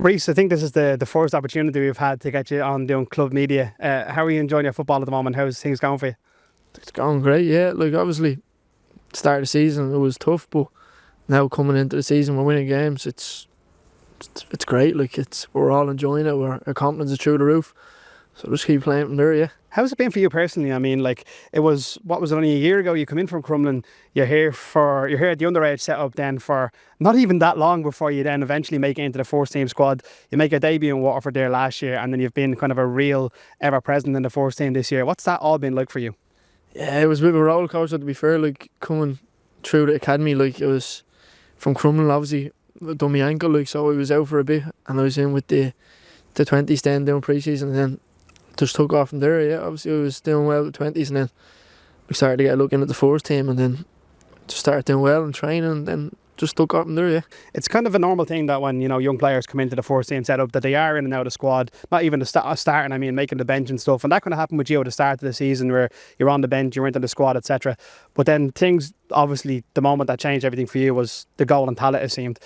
Rhys, I think this is the first opportunity we've had to get you on doing club media. How are you enjoying your football at the moment? How's things going for you? It's going great, yeah. Like, obviously, start of the season it was tough, but now coming into the season we're winning games. It's great. Like, we're all enjoying it. Our confidence is through the roof. So just keep playing from there, yeah. How's it been for you personally? I mean, like, it was, what was it, only a year ago you come in from Crumlin, you're here at the underage setup then for not even that long before you then eventually make it into the first team squad. You make your debut in Waterford there last year, and then you've been kind of a real ever present in the first team this year. What's that all been like for you? Yeah, it was a bit of a roller coaster, to be fair. Like, coming through the academy, like, it was from Crumlin, obviously I done my ankle, like, so I was out for a bit, and I was in with the 20s then doing pre-season, and then just took off from there. Yeah, obviously I was doing well with the 20s, and then we started to get a look into the first team, and then just started doing well in training, and then just took off from there. Yeah, it's kind of a normal thing that when young players come into the first team setup that they are in and out of the squad, not even starting. I mean, making the bench and stuff, and that kind of happened with you at the start of the season where you're on the bench, you're into the squad, etc. But then things, obviously, the moment that changed everything for you was the goal in Tallaght. It seemed.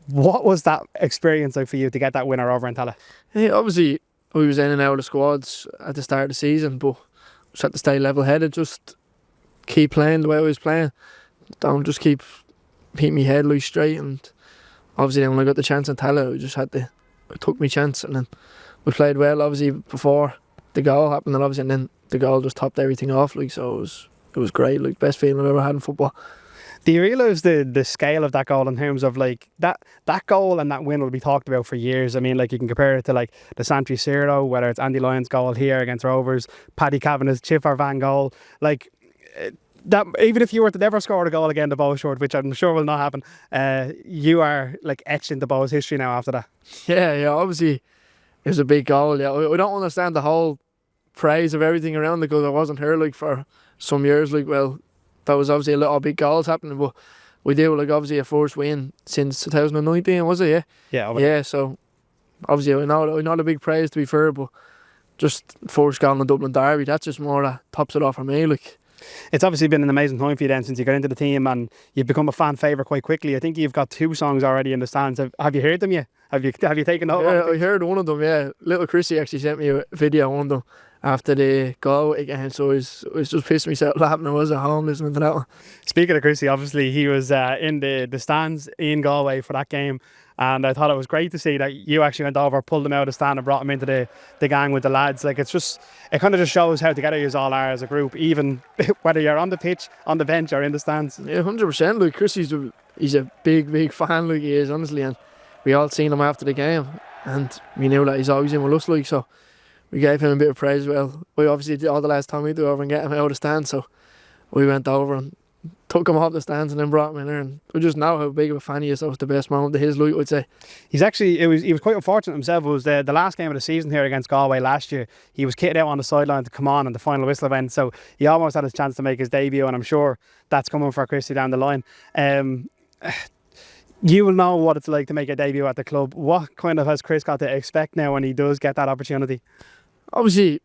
What was that experience like for you to get that winner over in Tallaght? yeah. Obviously, we was in and out of the squads at the start of the season, but just had to stay level-headed. Just keep playing the way I was playing. Don't just keep my head like straight, and obviously then when I got the chance in Tallaght, I took my chance, and then we played well obviously before the goal happened, and then the goal just topped everything off, like, so it was great, like, best feeling I've ever had in football. Do you realise the scale of that goal in terms of like that goal and that win will be talked about for years? I mean, like, you can compare it to like the Santry Zero, whether it's Andy Lyon's goal here against Rovers, Paddy Kavanagh's Chip Van goal, like that. Even if you were to never score a goal again, the Bows short, which I'm sure will not happen, you are like etched into Bows history now after that. Yeah, obviously it was a big goal. Yeah, I don't understand the whole praise of everything around it, because I wasn't here like for some years. Like, well, that was obviously a lot of big goals happening, but we do, like, obviously a first win since 2019, was it? Yeah. So obviously I know the big praise, to be fair, but just first goal in the Dublin Derby, that's just more that tops it off for me. Like, it's obviously been an amazing time for you then since you got into the team, and you've become a fan favourite quite quickly. I think you've got 2 songs already in the stands. Have you heard them yet? Have you taken note? Yeah, I heard one of them. Yeah, little Christie actually sent me a video of one of them after the goal again, so I was just pissing myself laughing. I was at home listening to that one. Speaking of Christie, obviously he was in the stands in Galway for that game, and I thought it was great to see that you actually went over, pulled him out of the stand and brought him into the gang with the lads. Like, it kind of just shows how together you all are as a group, even whether you're on the pitch, on the bench, or in the stands. Yeah, 100%. Like, Christie's he's a big fan, like, he is, honestly, and we all seen him after the game, and we knew that he's always in with us, like, so we gave him a bit of praise as well. We obviously did all the last time we do over and get him out of the stand, so we went over and took him off the stands and then brought him in there, and we just know how big of a fan he is. That was the best moment of his life, I'd say. He was quite unfortunate himself. It was the last game of the season here against Galway last year. He was kitted out on the sideline to come on the final whistle event, so he almost had his chance to make his debut, and I'm sure that's coming for Christie down the line. You will know what it's like to make a debut at the club. What kind of has Chris got to expect now when he does get that opportunity? Obviously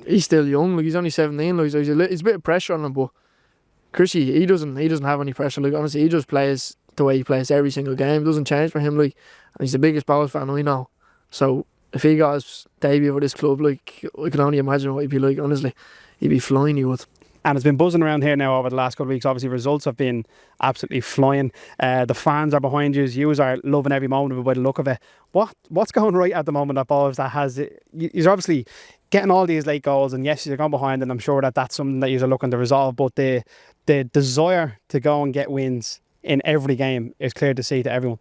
he's still young, like, he's only 17, like, so it's a bit of pressure on him, but Christie, he doesn't have any pressure. Like, honestly, he just plays the way he plays every single game. It doesn't change for him, like, and he's the biggest Bows fan I know. So if he got his debut with this club, like, I can only imagine what he'd be like. Honestly, he'd be flying, he would. And it's been buzzing around here now over the last couple of weeks. Obviously, results have been absolutely flying. The fans are behind you. You are loving every moment of it by the look of it. What's going right at the moment at Bows that has it? You're obviously getting all these late goals, and yes, you're going behind, and I'm sure that's something that you're looking to resolve. But the desire to go and get wins in every game is clear to see to everyone.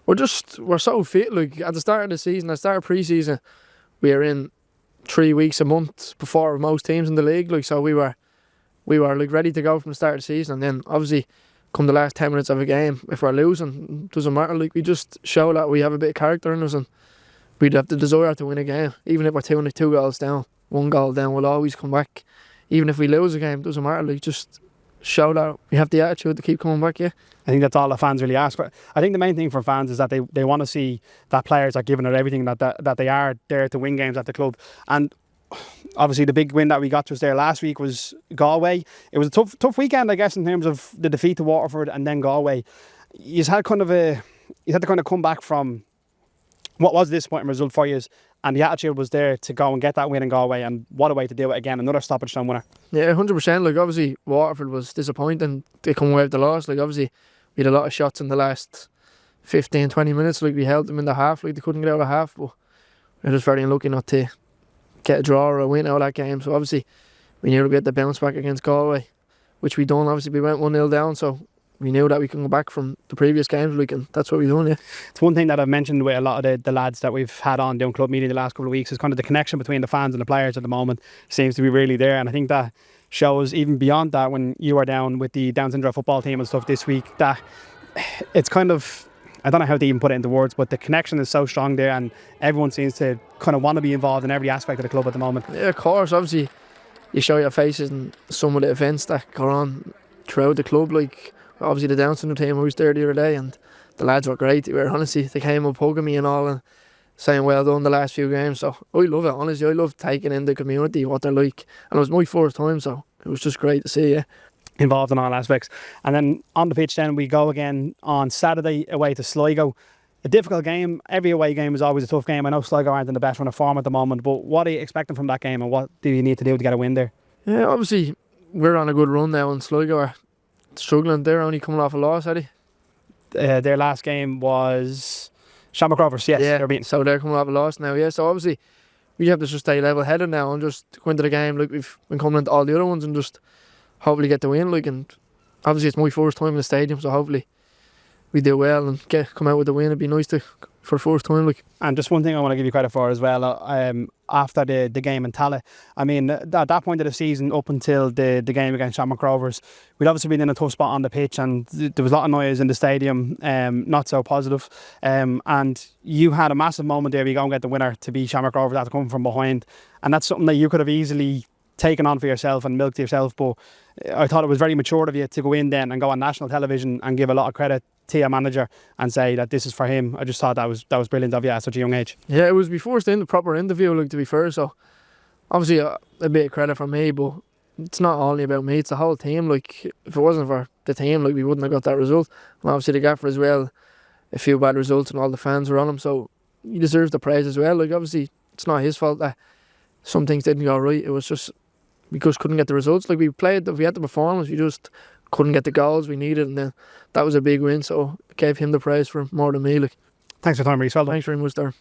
We're so fit. Like, at the start of the season, at the start of pre-season, we were in 3 weeks a month before most teams in the league. Like, so we were like ready to go from the start of the season, and then obviously come the last 10 minutes of a game, if we're losing, it doesn't matter. Like, we just show that we have a bit of character in us, and we'd have the desire to win a game. Even if we're 2 goals down, 1 goal down, we'll always come back. Even if we lose a game, it doesn't matter. Like, just show that we have the attitude to keep coming back. Yeah, I think that's all the fans really ask. But I think the main thing for fans is that they want to see that players are giving it everything, that they are there to win games at the club. And obviously the big win that we got just there last week was Galway. It was a tough weekend, I guess, in terms of the defeat to Waterford and then Galway. You had to kind of come back from What was the disappointing result for you? And the attitude was there to go and get that win in Galway, and what a way to do it again. Another stoppage time winner. Yeah, 100%. Like, obviously, Waterford was disappointing. They come away with the loss. Like, obviously, we had a lot of shots in the last 15, 20 minutes. Like, we held them in the half. Like, they couldn't get out of half. But we were just very unlucky not to get a draw or a win out of that game. So, obviously, we knew we had the bounce back against Galway, which we done. Obviously, we went 1-0 down. So, we knew that we can go back from the previous games, like, and that's what we done, yeah. It's one thing that I've mentioned with a lot of the lads that we've had on doing club meeting the last couple of weeks is kind of the connection between the fans and the players at the moment seems to be really there, and I think that shows even beyond that when you are down with the Down syndrome football team and stuff this week, that it's kind of, I don't know how to even put it into words, but the connection is so strong there and everyone seems to kind of want to be involved in every aspect of the club at the moment. Yeah, of course. Obviously, you show your faces in some of the events that go on throughout the club, like obviously the Down syndrome team. I was there the other day and the lads were great. They were, honestly, they came up hugging me and all and saying well done the last few games. So I love it, honestly. I love taking in the community, what they're like, and it was my first time, so it was just great to see. Yeah, involved in all aspects. And then on the pitch then we go again on Saturday away to Sligo. A difficult game. Every away game is always a tough game. I know Sligo aren't in the best run of form at the moment, but what are you expecting from that game and what do you need to do to get a win there? Yeah, obviously we're on a good run now and Sligo are struggling. They're only coming off a loss, are they? Their last game was Shamrock Rovers, yes. Yeah, they're beaten. So they're coming off a loss now, yeah. So obviously we have to just stay level headed now and just go into the game like we've been coming into all the other ones and just hopefully get the win. Like, and obviously it's my first time in the stadium, so hopefully we do well and come out with the win. It'd be nice to for the first time. Like. And just one thing I want to give you credit for as well, after the game in Tallaght, I mean, at that point of the season, up until the game against Shamrock Rovers, we'd obviously been in a tough spot on the pitch and there was a lot of noise in the stadium, not so positive. And you had a massive moment there where you go and get the winner to beat Shamrock Rovers after coming from behind. And that's something that you could have easily taken on for yourself and milked yourself, but I thought it was very mature of you to go in then and go on national television and give a lot of credit to your manager and say that this is for him. I just thought that was brilliant of you at such a young age. Yeah, it was my first proper interview, like, to be fair, so obviously a bit of credit for me, but it's not only about me, it's the whole team. Like, if it wasn't for the team, like, we wouldn't have got that result. And obviously the gaffer as well, a few bad results and all the fans were on him, so he deserves the praise as well. Like, obviously it's not his fault that some things didn't go right. It was just we just couldn't get the results. Like, we had the performance, we just couldn't get the goals we needed, and then that was a big win, so I gave him the praise for more than me. Like. Thanks for your time, Rhys. Well done. Thanks very much, there.